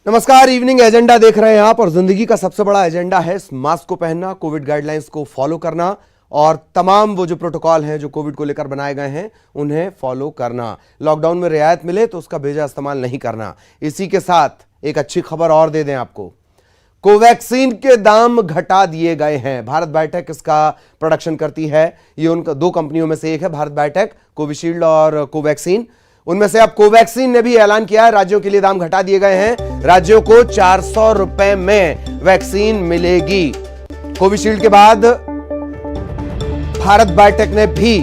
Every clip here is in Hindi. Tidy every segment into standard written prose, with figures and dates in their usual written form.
नमस्कार, इवनिंग एजेंडा देख रहे हैं आप और जिंदगी का सबसे बड़ा एजेंडा है मास्क को पहनना, कोविड गाइडलाइंस को फॉलो करना और तमाम वो जो प्रोटोकॉल हैं जो कोविड को लेकर बनाए गए हैं उन्हें फॉलो करना। लॉकडाउन में रियायत मिले तो उसका बेजा इस्तेमाल नहीं करना। इसी के साथ एक अच्छी खबर और दे दें आपको, कोवैक्सीन के दाम घटा दिए गए हैं। भारत बायोटेक इसका प्रोडक्शन करती है। ये उनका दो कंपनियों में से एक है, भारत बायोटेक, कोविशील्ड और कोवैक्सीन। उनमें से अब कोवैक्सीन ने भी ऐलान किया है राज्यों के लिए दाम घटा दिए गए हैं। राज्यों को 400 रुपए में वैक्सीन मिलेगी। कोविशील्ड के बाद भारत बायोटेक ने भी,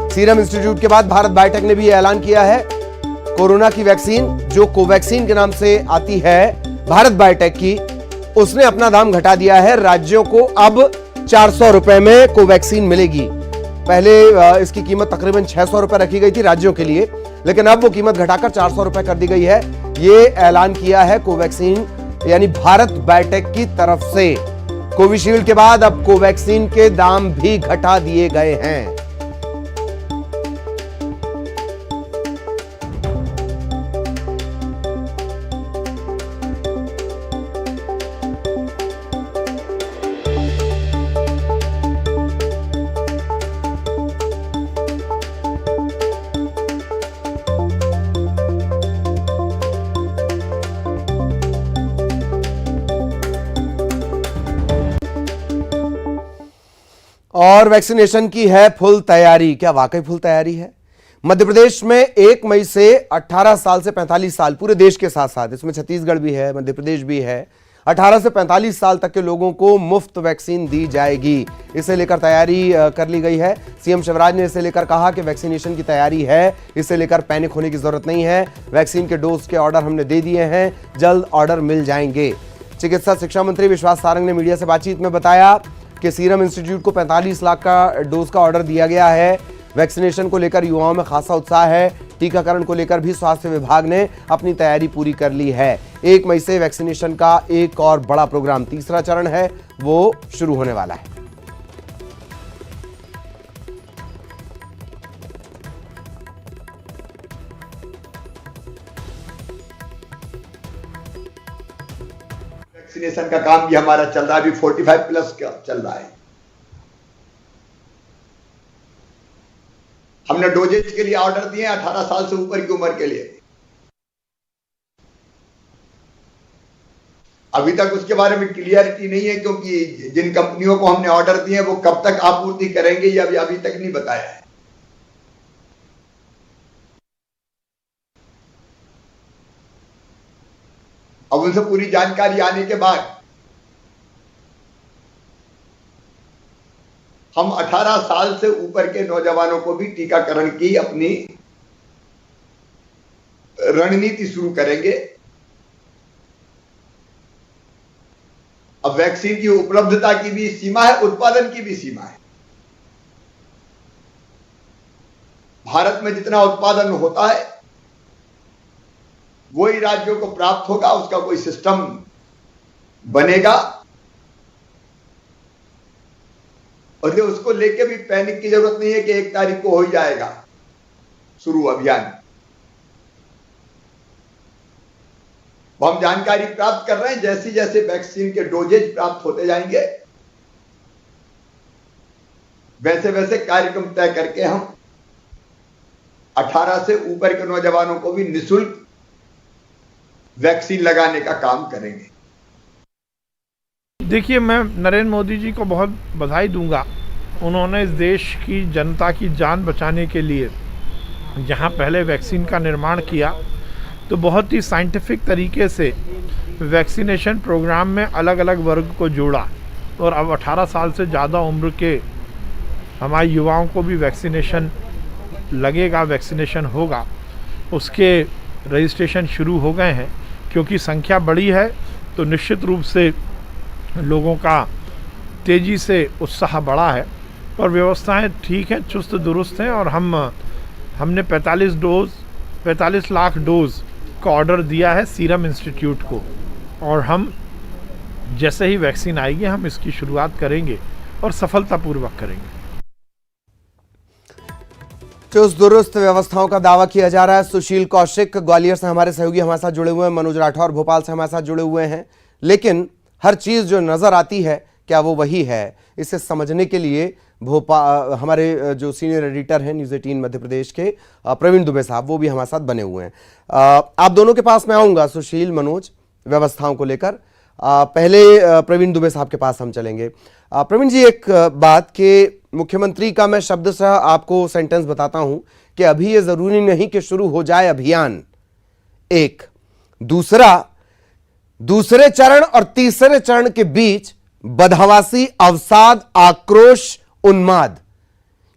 सीरम इंस्टीट्यूट के बाद भारत बायोटेक ने भी ऐलान किया है कोरोना की वैक्सीन जो कोवैक्सीन के नाम से आती है भारत बायोटेक की, उसने अपना दाम घटा दिया है। राज्यों को अब 400 रुपए में कोवैक्सीन मिलेगी। पहले इसकी कीमत तकरीबन 600 रुपए रखी गई थी राज्यों के लिए, लेकिन अब वो कीमत घटाकर 400 रुपए कर दी गई है। ये ऐलान किया है कोवैक्सीन यानी भारत बायोटेक की तरफ से। कोविशील्ड के बाद अब कोवैक्सीन के दाम भी घटा दिए गए हैं। और वैक्सीनेशन की है फुल तैयारी। क्या वाकई फुल तैयारी है? मध्य प्रदेश में 1 मई से 18 साल से 45 साल, पूरे देश के साथ साथ इसमें छत्तीसगढ़ भी है, मध्य प्रदेश भी है, 18 से 45 साल तक के लोगों को मुफ्त वैक्सीन दी जाएगी। इसे लेकर तैयारी कर ली गई है। सीएम शिवराज ने इसे लेकर कहा कि वैक्सीनेशन की तैयारी है, इसे लेकर पैनिक होने की जरूरत नहीं है। वैक्सीन के डोज के ऑर्डर हमने दे दिए हैं, जल्द ऑर्डर मिल जाएंगे। चिकित्सा शिक्षा मंत्री विश्वास सारंग ने मीडिया से बातचीत में बताया कि सीरम इंस्टीट्यूट को 45 लाख का डोज का ऑर्डर दिया गया है। वैक्सीनेशन को लेकर युवाओं में खासा उत्साह है। टीकाकरण को लेकर भी स्वास्थ्य विभाग ने अपनी तैयारी पूरी कर ली है। 1 मई से वैक्सीनेशन का एक और बड़ा प्रोग्राम, तीसरा चरण है, वो शुरू होने वाला है। वैक्सीनेशन का काम भी हमारा चल रहा है, अभी 45 प्लस का चल रहा है। हमने डोजेज के लिए ऑर्डर दिए 18 साल से ऊपर की उम्र के लिए। अभी तक उसके बारे में क्लियरिटी नहीं है, क्योंकि जिन कंपनियों को हमने ऑर्डर दिए वो कब तक आपूर्ति करेंगे ये अभी तक नहीं बताया है। अब उनसे पूरी जानकारी आने के बाद हम 18 साल से ऊपर के नौजवानों को भी टीकाकरण की अपनी रणनीति शुरू करेंगे। अब वैक्सीन की उपलब्धता की भी सीमा है, उत्पादन की भी सीमा है। भारत में जितना उत्पादन होता है वही राज्यों को प्राप्त होगा, उसका कोई सिस्टम बनेगा और ये उसको लेके भी पैनिक की जरूरत नहीं है कि 1 तारीख को हो ही जाएगा शुरू अभियान। वो हम जानकारी प्राप्त कर रहे हैं, जैसे जैसे वैक्सीन के डोजेज प्राप्त होते जाएंगे वैसे वैसे कार्यक्रम तय करके हम 18 से ऊपर के नौजवानों को भी निःशुल्क वैक्सीन लगाने का काम करेंगे। देखिए, मैं नरेंद्र मोदी जी को बहुत बधाई दूंगा। उन्होंने इस देश की जनता की जान बचाने के लिए जहां पहले वैक्सीन का निर्माण किया तो बहुत ही साइंटिफिक तरीके से वैक्सीनेशन प्रोग्राम में अलग अलग वर्ग को जोड़ा और अब 18 साल से ज़्यादा उम्र के हमारे युवाओं को भी वैक्सीनेशन लगेगा, वैक्सीनेशन होगा। उसके रजिस्ट्रेशन शुरू हो गए हैं। क्योंकि संख्या बड़ी है तो निश्चित रूप से लोगों का तेज़ी से उत्साह बढ़ा है और व्यवस्थाएं ठीक हैं, चुस्त दुरुस्त हैं। और हमने 45 लाख डोज का ऑर्डर दिया है सीरम इंस्टीट्यूट को और हम जैसे ही वैक्सीन आएगी हम इसकी शुरुआत करेंगे और सफलतापूर्वक करेंगे। चुस्त दुरुस्त व्यवस्थाओं का दावा किया जा रहा है। सुशील कौशिक ग्वालियर से हमारे सहयोगी हमारे साथ जुड़े हुए हैं, मनोज राठौर भोपाल से हमारे साथ जुड़े हुए हैं। लेकिन हर चीज जो नजर आती है क्या वो वही है, इसे समझने के लिए भोपाल हमारे जो सीनियर एडिटर हैं न्यूज़ 18 मध्य प्रदेश के प्रवीण दुबे साहब, वो भी हमारे साथ बने हुए हैं। आप दोनों के पास मैं आऊंगा, सुशील मनोज, व्यवस्थाओं को लेकर। पहले प्रवीण दुबे साहब के पास हम चलेंगे। प्रवीण जी, एक बात कि मुख्यमंत्री का मैं शब्द से आपको सेंटेंस बताता हूं कि अभी ये जरूरी नहीं कि शुरू हो जाए अभियान। एक दूसरे चरण और तीसरे चरण के बीच बदहवासी, अवसाद, आक्रोश, उन्माद,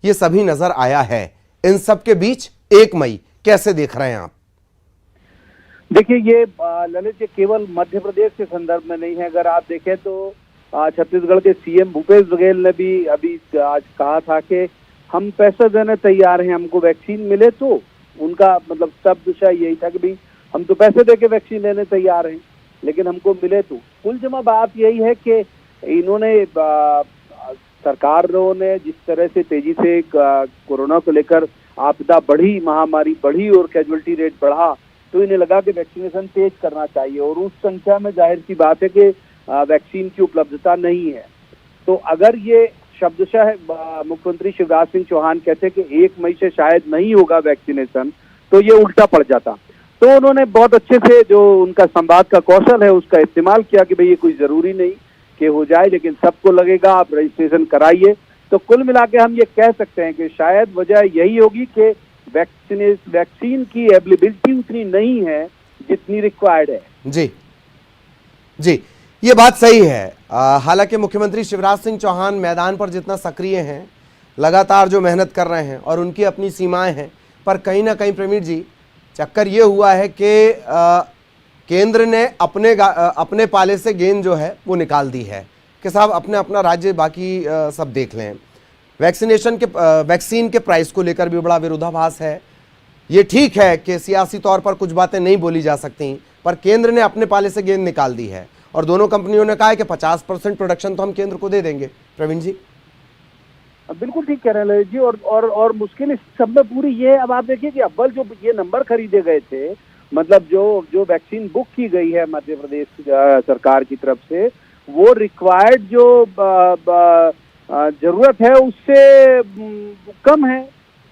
ये सभी नजर आया है। इन सब के बीच 1 मई कैसे देख रहे हैं आप? देखिए, ये ललित जी केवल मध्य प्रदेश के संदर्भ में नहीं है। अगर आप देखें तो छत्तीसगढ़ के सीएम भूपेश बघेल ने भी अभी आज कहा था कि हम पैसा देने तैयार हैं, हमको वैक्सीन मिले तो। उनका मतलब शब्द यही था कि भाई हम तो पैसे दे के वैक्सीन लेने तैयार हैं, लेकिन हमको मिले तो। कुल जमा बात यही है कि इन्होंने सरकारों ने जिस तरह से तेजी से कोरोना को लेकर आपदा बढ़ी, महामारी बढ़ी और कैजुअलिटी रेट बढ़ा, तो इन्हें लगा कि वैक्सीनेशन तेज करना चाहिए। और उस संख्या में जाहिर सी बात है कि वैक्सीन की उपलब्धता नहीं है। तो अगर ये शब्दशः मुख्यमंत्री शिवराज सिंह चौहान कहते कि 1 मई से शायद नहीं होगा वैक्सीनेशन, तो ये उल्टा पड़ जाता। तो उन्होंने बहुत अच्छे से जो उनका संवाद का कौशल है उसका इस्तेमाल किया कि भाई ये कोई जरूरी नहीं कि हो जाए, लेकिन सबको लगेगा, आप रजिस्ट्रेशन कराइए। तो कुल मिला के हम ये कह सकते हैं कि शायद वजह यही होगी कि वैक्सीन की अवेलेबिलिटी उतनी नहीं है जितनी रिक्वायर्ड है। जी, ये बात सही है। हालांकि मुख्यमंत्री शिवराज सिंह चौहान मैदान पर जितना सक्रिय हैं, लगातार जो मेहनत कर रहे हैं और उनकी अपनी सीमाएं हैं, पर कहीं ना कहीं प्रवीण जी चक्कर ये हुआ है कि केंद्र ने अपने पाले से गेंद जो है वो निकाल दी है कि साहब अपना राज्य बाकी सब देख लें। वैक्सीन के प्राइस को लेकर भी बड़ा विरोधाभास है। ये ठीक है कि सियासी तौर पर कुछ बातें नहीं बोली जा सकती, पर केंद्र ने अपने पाले से गेंद निकाल दी है और दोनों कंपनियों ने कहा है कि 50% प्रोडक्शन तो हम केंद्र को दे देंगे। प्रवीण जी बिल्कुल ठीक कह रहे हैं ललित जी। और मुश्किल इस सब में पूरी ये, अब आप देखिए कि अव्वल जो ये नंबर खरीदे गए थे, मतलब जो वैक्सीन बुक की गई है मध्य प्रदेश सरकार की तरफ से, वो रिक्वायर्ड जो जरूरत है उससे कम है।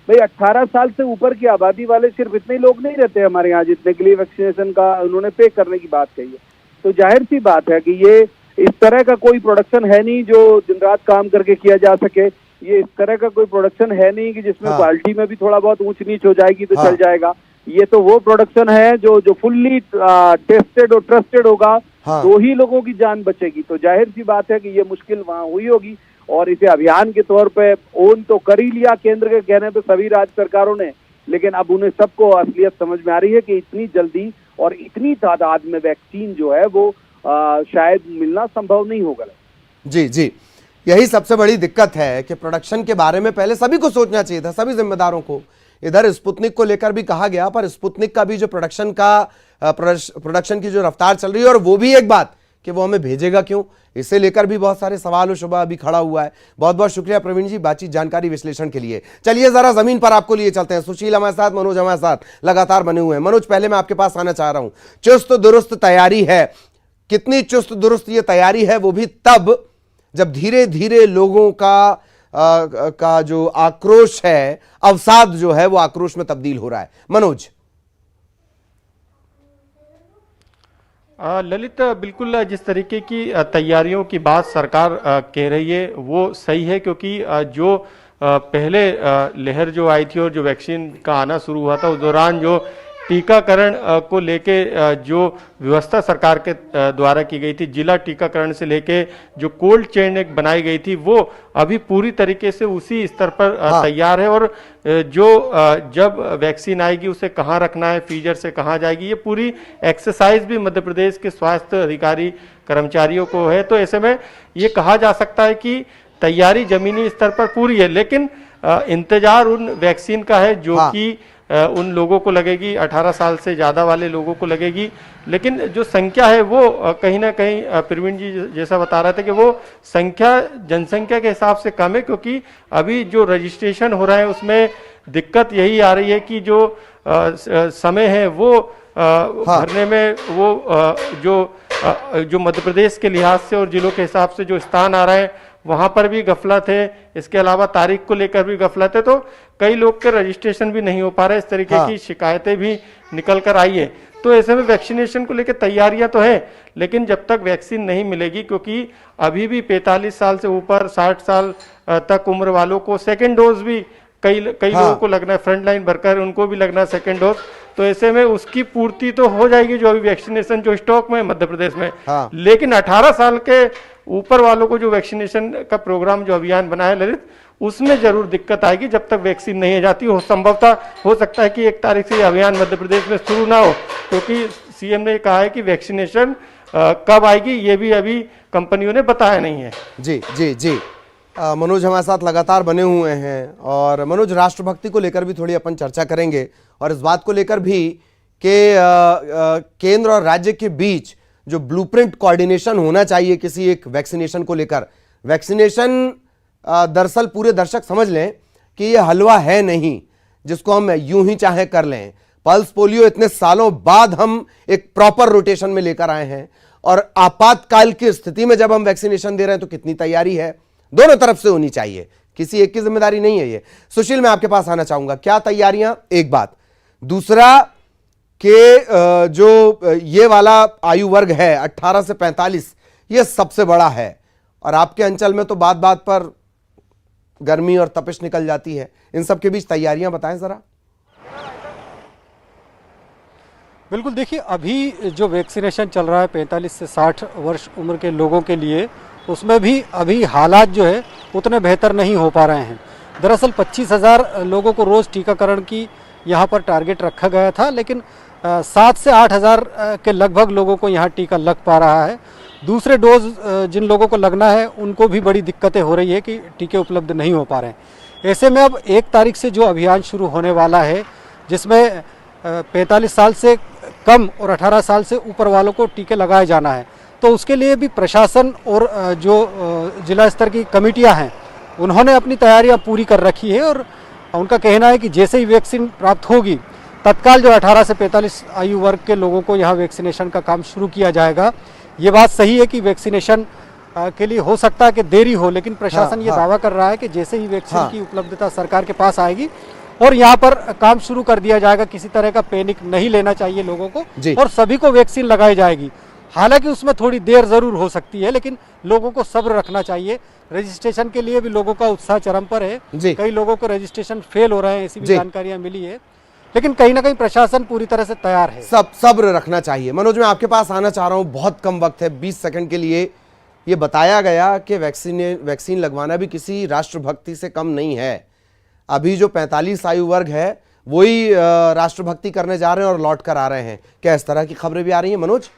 भाई 18 साल से ऊपर की आबादी वाले सिर्फ इतने लोग नहीं रहते हमारे यहाँ जितने के लिए वैक्सीनेशन का उन्होंने पे करने की बात कही है। तो जाहिर सी बात है कि ये इस तरह का कोई प्रोडक्शन है नहीं जो दिन रात काम करके किया जा सके। ये इस तरह का कोई प्रोडक्शन है नहीं कि जिसमें क्वालिटी में भी थोड़ा बहुत ऊंच नीच हो जाएगी तो चल जाएगा। ये तो वो प्रोडक्शन है जो फुल्ली टेस्टेड और ट्रस्टेड होगा, तो ही लोगों की जान बचेगी। तो जाहिर सी बात है कि ये मुश्किल वहां हुई होगी और इसे अभियान के तौर पे ओन तो कर ही लिया केंद्र के कहने पे सभी राज्य सरकारों ने, लेकिन अब उन्हें सबको असलियत समझ में आ रही है कि इतनी जल्दी और इतनी तादाद में वैक्सीन जो है वो शायद मिलना संभव नहीं होगा। जी, यही सबसे बड़ी दिक्कत है कि प्रोडक्शन के बारे में पहले सभी को सोचना चाहिए था, सभी जिम्मेदारों को। इधर स्पुतनिक को लेकर भी कहा गया, पर स्पुतनिक का भी जो प्रोडक्शन की जो रफ्तार चल रही है, और वो भी एक बात कि वो हमें भेजेगा क्यों, इसे लेकर भी बहुत सारे सवाल और शुबा अभी खड़ा हुआ है। बहुत बहुत शुक्रिया प्रवीण जी बातचीत, जानकारी, विश्लेषण के लिए। चलिए जरा जमीन पर आपको लिए चलते हैं। सुशील हमारे साथ, मनोज हमारे साथ लगातार बने हुए हैं। मनोज, पहले मैं आपके पास आना चाह रहा हूं। चुस्त दुरुस्त तैयारी है, कितनी चुस्त दुरुस्त ये तैयारी है, वो भी तब जब धीरे धीरे लोगों का जो आक्रोश है, अवसाद जो है, वो आक्रोश में तब्दील हो रहा है। मनोज। ललित, बिल्कुल जिस तरीके की तैयारियों की बात सरकार कह रही है वो सही है, क्योंकि जो पहले लहर जो आई थी और जो वैक्सीन का आना शुरू हुआ था, उस दौरान जो टीकाकरण को लेके जो व्यवस्था सरकार के द्वारा की गई थी, जिला टीकाकरण से लेके जो कोल्ड चेन एक बनाई गई थी, वो अभी पूरी तरीके से उसी स्तर पर तैयार है। और जो जब वैक्सीन आएगी उसे कहाँ रखना है, फ्रीजर से कहाँ जाएगी, ये पूरी एक्सरसाइज भी मध्य प्रदेश के स्वास्थ्य अधिकारी कर्मचारियों को है। तो ऐसे में ये कहा जा सकता है कि तैयारी जमीनी स्तर पर पूरी है, लेकिन इंतजार उन वैक्सीन का है जो कि उन लोगों को लगेगी, 18 साल से ज़्यादा वाले लोगों को लगेगी। लेकिन जो संख्या है वो कहीं ना कहीं प्रवीण जी जैसा बता रहे थे कि वो संख्या जनसंख्या के हिसाब से कम है, क्योंकि अभी जो रजिस्ट्रेशन हो रहा है उसमें दिक्कत यही आ रही है कि जो समय है वो भरने में वो जो मध्य प्रदेश के लिहाज से और जिलों के हिसाब से जो स्थान आ रहा है वहां पर भी गफलत है। इसके अलावा तारीख को लेकर भी गफलत है, तो कई लोग के रजिस्ट्रेशन भी नहीं हो पा रहे। इस तरीके की शिकायतें भी निकल कर आई है। तो ऐसे में वैक्सीनेशन को लेकर तैयारियां तो है, लेकिन जब तक वैक्सीन नहीं मिलेगी, क्योंकि अभी भी 45 साल से ऊपर 60 साल तक उम्र वालों को सेकेंड डोज भी कई लोगों को लगना है, फ्रंट लाइन वर्कर उनको भी लगना है सेकेंड डोज। तो ऐसे में उसकी पूर्ति तो हो जाएगी जो अभी वैक्सीनेशन जो स्टॉक में है मध्य प्रदेश में, लेकिन 18 साल के ऊपर वालों को जो वैक्सीनेशन का प्रोग्राम जो अभियान बना है ललित, उसमें जरूर दिक्कत आएगी जब तक वैक्सीन नहीं आ जाती। संभवतः हो सकता है कि 1 तारीख से अभियान मध्य प्रदेश में शुरू ना हो, क्योंकि सीएम ने कहा है कि वैक्सीनेशन कब आएगी ये भी अभी कंपनियों ने बताया नहीं है। जी जी जी, मनोज हमारे साथ लगातार बने हुए हैं। और मनोज, राष्ट्रभक्ति को लेकर भी थोड़ी अपन चर्चा करेंगे और इस बात को लेकर भी कि केंद्र और राज्य के बीच जो ब्लूप्रिंट कोऑर्डिनेशन होना चाहिए किसी एक वैक्सीनेशन को लेकर। वैक्सीनेशन दरअसल पूरे दर्शक समझ लें कि ये हलवा है नहीं जिसको हम यूं ही चाहे कर लें। पल्स पोलियो इतने सालों बाद हम एक प्रॉपर रोटेशन में लेकर आए हैं, और आपातकाल की स्थिति में जब हम वैक्सीनेशन दे रहे हैं तो कितनी तैयारी है, दोनों तरफ से होनी चाहिए, किसी एक की जिम्मेदारी नहीं है ये। सुशील, मैं आपके पास आना चाहूंगा, क्या तैयारियां, एक बात। दूसरा कि जो ये वाला आयु वर्ग है 18 से 45, ये सबसे बड़ा है, और आपके अंचल में तो बात बात पर गर्मी और तपिश निकल जाती है। इन सब के बीच तैयारियां बताएं जरा। बिल्कुल, देखिए अभी जो वैक्सीनेशन चल रहा है 45 से 60 वर्ष उम्र के लोगों के लिए, उसमें भी अभी हालात जो है उतने बेहतर नहीं हो पा रहे हैं। दरअसल 25,000 लोगों को रोज़ टीकाकरण की यहाँ पर टारगेट रखा गया था, लेकिन 7 से 8,000 के लगभग लोगों को यहाँ टीका लग पा रहा है। दूसरे डोज जिन लोगों को लगना है उनको भी बड़ी दिक्कतें हो रही है कि टीके उपलब्ध नहीं हो पा रहे हैं। ऐसे में अब 1 तारीख से जो अभियान शुरू होने वाला है, जिसमें 45 साल से कम और 18 साल से ऊपर वालों को टीके लगाए जाना है, तो उसके लिए भी प्रशासन और जो जिला स्तर की कमेटियां हैं उन्होंने अपनी तैयारियां पूरी कर रखी है। और उनका कहना है कि जैसे ही वैक्सीन प्राप्त होगी, तत्काल जो 18 से 45 आयु वर्ग के लोगों को यहाँ वैक्सीनेशन का काम शुरू किया जाएगा। ये बात सही है कि वैक्सीनेशन के लिए हो सकता है कि देरी हो, लेकिन प्रशासन ये दावा कर रहा है कि जैसे ही वैक्सीन की उपलब्धता सरकार के पास आएगी और यहाँ पर काम शुरू कर दिया जाएगा। किसी तरह का पैनिक नहीं लेना चाहिए लोगों को, और सभी को वैक्सीन लगाई जाएगी। हालांकि उसमें थोड़ी देर जरूर हो सकती है, लेकिन लोगों को सब्र रखना चाहिए। रजिस्ट्रेशन के लिए भी लोगों का उत्साह चरम पर है। कई लोगों को रजिस्ट्रेशन फेल हो रहे हैं, ऐसी भी जानकारियां मिली है, लेकिन कहीं ना कहीं प्रशासन पूरी तरह से तैयार है। सब्र रखना चाहिए। मनोज, मैं आपके पास आना चाह रहा हूं, बहुत कम वक्त है, 20 सेकंड के लिए। ये बताया गया कि वैक्सीन लगवाना भी किसी राष्ट्रभक्ति से कम नहीं है। अभी जो 45 आयु वर्ग है वही राष्ट्रभक्ति करने जा रहे हैं और लौट कर आ रहे हैं। क्या इस तरह की खबरें भी आ रही हैं मनोज?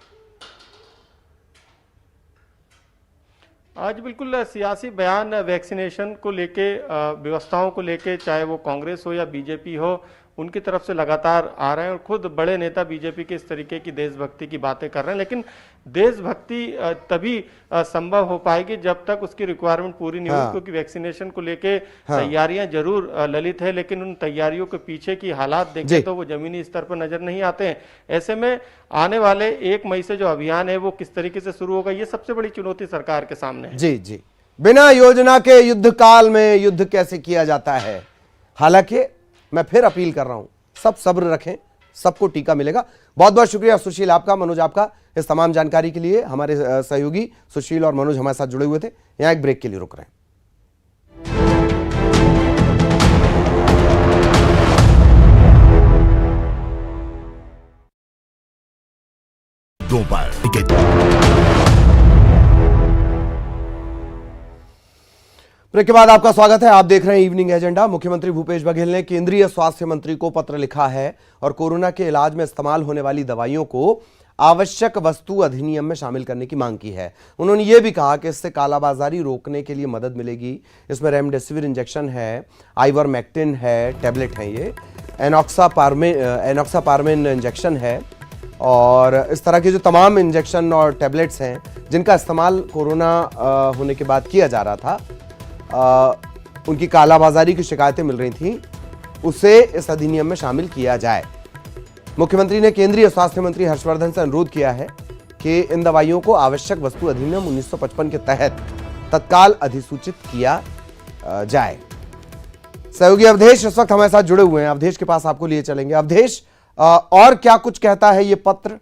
आज बिल्कुल सियासी बयान वैक्सीनेशन को लेके, व्यवस्थाओं को लेके, चाहे वो कांग्रेस हो या बीजेपी हो, उनकी तरफ से लगातार आ रहे हैं। और खुद बड़े नेता बीजेपी के इस तरीके की देशभक्ति की बातें कर रहे हैं, लेकिन देशभक्ति तभी संभव हो पाएगी जब तक उसकी रिक्वायरमेंट पूरी नहीं होगी, क्योंकि वैक्सीनेशन को लेके तैयारियां जरूर ललित है, लेकिन उन तैयारियों के पीछे की हालात देखें तो वो जमीनी स्तर पर नजर नहीं आते हैं। ऐसे में आने वाले 1 मई से जो अभियान है वो किस तरीके से शुरू होगा, ये सबसे बड़ी चुनौती सरकार के सामने है। जी जी, बिना योजना के युद्ध काल में युद्ध कैसे किया जाता है। हालांकि मैं फिर अपील कर रहा हूं, सब सब्र रखें, सबको टीका मिलेगा। बहुत बहुत शुक्रिया सुशील आपका, मनोज आपका, इस तमाम जानकारी के लिए। हमारे सहयोगी सुशील और मनोज हमारे साथ जुड़े हुए थे। यहां एक ब्रेक के लिए रुक रहे हैं। ब्रेक के बाद आपका स्वागत है। आप देख रहे हैं इवनिंग एजेंडा। मुख्यमंत्री भूपेश बघेल ने केंद्रीय स्वास्थ्य मंत्री को पत्र लिखा है और कोरोना के इलाज में इस्तेमाल होने वाली दवाइयों को आवश्यक वस्तु अधिनियम में शामिल करने की मांग की है। उन्होंने ये भी कहा कि इससे कालाबाजारी रोकने के लिए मदद मिलेगी। इसमें रेमडेसिविर इंजेक्शन है, आइवरमेक्टिन है, टैबलेट है, ये एनॉक्सापार्मिन इंजेक्शन है, और इस तरह के जो तमाम इंजेक्शन और टैबलेट्स हैं जिनका इस्तेमाल कोरोना होने के बाद किया जा रहा था, उनकी कालाबाजारी की शिकायतें मिल रही थी। उसे इस अधिनियम में शामिल किया जाए। मुख्यमंत्री ने केंद्रीय स्वास्थ्य मंत्री हर्षवर्धन से अनुरोध किया है कि इन दवाइयों को आवश्यक वस्तु अधिनियम 1955 के तहत तत्काल अधिसूचित किया जाए। सहयोगी अवधेश इस वक्त हमारे साथ जुड़े हुए हैं। अवधेश के पास आपको लिए चलेंगे। अवधेश, और क्या कुछ कहता है ये पत्र?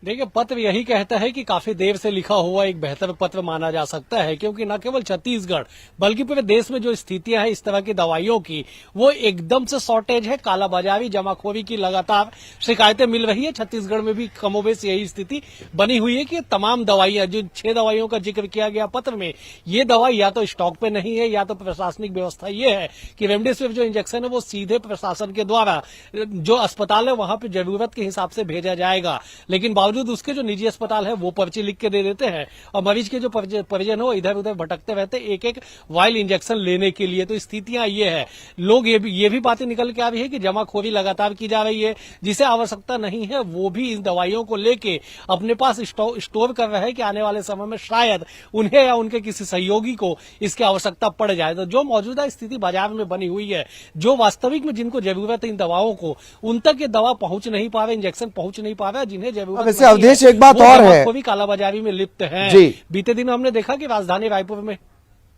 देखिए, पत्र यही कहता है कि काफी देर से लिखा हुआ एक बेहतर पत्र माना जा सकता है, क्योंकि न केवल छत्तीसगढ़ बल्कि पूरे देश में जो स्थितियां हैं इस तरह की दवाइयों की, वो एकदम से शॉर्टेज है, कालाबाजारी, जमाखोरी की लगातार शिकायतें मिल रही है। छत्तीसगढ़ में भी कमोबेश यही स्थिति बनी हुई है कि तमाम दवाइयां, जो 6 दवाइयों का जिक्र किया गया पत्र में, ये दवाई या तो स्टॉक पे नहीं है या तो प्रशासनिक व्यवस्था ये है कि रेमडेसिविर जो इंजेक्शन है वो सीधे प्रशासन के द्वारा जो अस्पताल है वहां पर जरूरत के हिसाब से भेजा जाएगा, लेकिन बावजूद उसके जो निजी अस्पताल है वो पर्ची लिख के दे देते हैं और मरीज के जो परिजन हो इधर उधर भटकते रहते एक एक वाइल इंजेक्शन लेने के लिए। तो स्थितियां ये है। लोग ये भी बातें निकल के आ रही है कि जमाखोरी लगातार की जा रही है, जिसे आवश्यकता नहीं है वो भी इन दवाइयों को लेके अपने पास स्टोर कर रहे हैं कि आने वाले समय में शायद उन्हें या उनके किसी सहयोगी को इसकी आवश्यकता पड़ जाए। तो जो मौजूदा स्थिति बाजार में बनी हुई है, जो वास्तविक में जिनको जरूरत है इन दवाओं को, उन तक ये दवा पहुंच नहीं पा रहे, इंजेक्शन पहुंच नहीं पा रहा, जिन्हें जरूरत अवधेश, एक बात और है, वो भी कालाबाजारी में लिप्त हैं। जी, बीते दिन हमने देखा कि राजधानी रायपुर में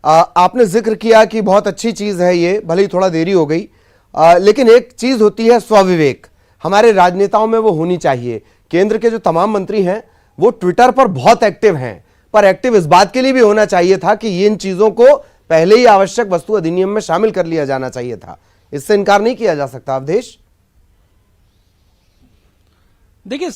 आपने जिक्र किया कि बहुत अच्छी चीज है ये, भले ही थोड़ा देरी हो गई, लेकिन एक चीज होती है स्वविवेक। हमारे राजनेताओं में वो होनी चाहिए। केंद्र के जो तमाम मंत्री हैं वो ट्विटर पर बहुत एक्टिव हैं, पर एक्टिव इस बात के लिए भी होना चाहिए था कि इन चीजों को पहले ही आवश्यक वस्तु अधिनियम में शामिल कर लिया जाना चाहिए था। इससे इनकार नहीं किया जा सकता। अवधेश, देखिए,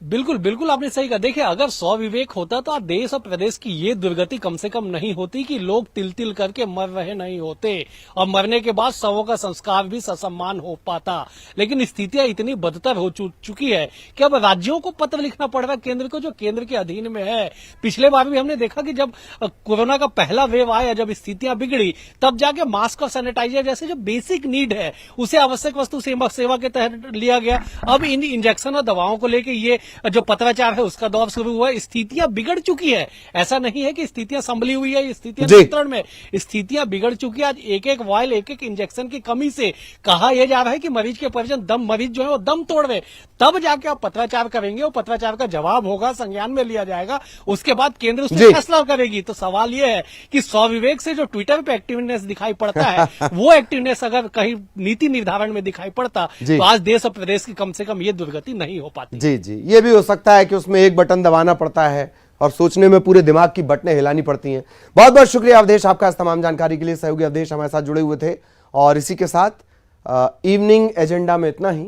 बिल्कुल बिल्कुल आपने सही कहा। देखिए, अगर स्वविवेक होता तो आज देश और प्रदेश की ये दुर्गति कम से कम नहीं होती कि लोग तिल तिल करके मर रहे नहीं होते और मरने के बाद शवों का संस्कार भी ससम्मान हो पाता। लेकिन स्थितियां इतनी बदतर हो चुकी है कि अब राज्यों को पत्र लिखना पड़ रहा है केंद्र को, जो केंद्र के अधीन में है। पिछले बार भी हमने देखा कि जब कोरोना का पहला वेव आया, जब स्थितियां बिगड़ी, तब जाके मास्क और सैनिटाइजर जैसे जो बेसिक नीड है उसे आवश्यक वस्तु सेवा के तहत लिया गया। अब इन इंजेक्शन और दवाओं को लेकर ये जो पत्राचार है उसका दौर शुरू हुआ। स्थितियां बिगड़ चुकी है, ऐसा नहीं है कि स्थितियां संभली हुई है, स्थितियां नियंत्रण में, स्थितियां बिगड़ चुकी है। आज एक एक वायल, एक एक इंजेक्शन की कमी से कहा यह जा रहा है कि मरीज के परिजन मरीज जो है वो दम तोड़ रहे, तब जाके आप पत्राचार करेंगे और पत्राचार का जवाब होगा, संज्ञान में लिया जाएगा, उसके बाद केंद्र उससे फैसला करेगी। तो सवाल यह है कि स्वविवेक से जो ट्विटर पे एक्टिवनेस दिखाई पड़ता है वो एक्टिवनेस अगर कहीं नीति निर्धारण में दिखाई पड़ता तो आज देश और प्रदेश की कम से कम ये दुर्गति नहीं हो पाती। जी जी, ये भी हो सकता है कि उसमें एक बटन दबाना पड़ता है और सोचने में पूरे दिमाग की बटनें हिलानी पड़ती हैं। बहुत बहुत शुक्रिया अवधेश आपका इस तमाम जानकारी के लिए। सहयोगी अवधेश हमारे साथ जुड़े हुए थे और इसी के साथ इवनिंग एजेंडा में इतना ही।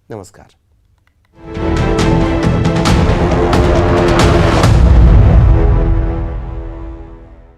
नमस्कार।